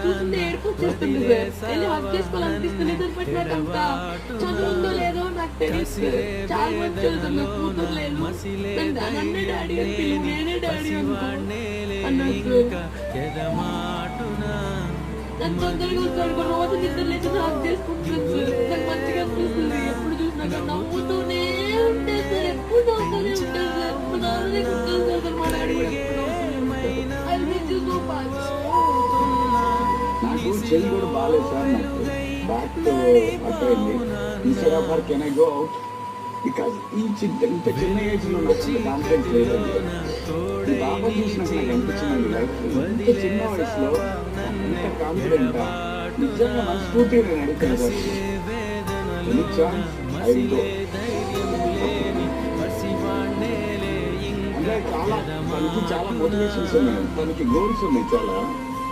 చూస్తుంటే ఏడుపు వచ్చేస్తుంది సార్. వెళ్ళి హగ్ చేసుకోవాలనిపిస్తుంది. దాన్ని బట్టి నాకు అంత చదువుందో లేదో నాకు తెలియదు. చాలా మంది చదువుతున్న కూతురు లేదు. నన్నే డాడీ అని పిలువు, నేనే డాడీ అన్నారు. నన్ను తొందరగా వస్తాడు. రోజు నిద్ర లేచి హగ్ చేసుకుంటాను సార్. నాకు మంచిగా అనిపిస్తుంది. ఎప్పుడు చూసినా నవ్వుతూనే ఉంటే సార్, ఎప్పుడు నవ్వుతూనే ఉంటాను సార్. మా నాన్ననే గుర్తొస్తారు సార్, మా డాడీ కూడా ఎప్పుడు నవ్వుతూనే ఉంటారు. I miss you so much. నాకు చెల్లి కూడా బాగాలేదు సార్. నాకు బ్యాక్ అట్టయింది. Instead of her can I go out because ఇంత చిన్న ఏజ్ లో నాకు కాన్ఫిడెన్స్ లేదండి. ఈ బాబా చూసినాక నాకు అనిపించింది లైఫ్ ఇంత చిన్న వయసులో ఎంత కాన్ఫిడెంట్ నిజంగా మనస్ఫూర్తిగా నేను అడుగుతాను sir. Any chance I will go. అంటే చాలా తనకి చాలా మోటివేషన్స్ ఉన్నాయి, తనకి గోల్స్ ఉన్నాయి చాలా.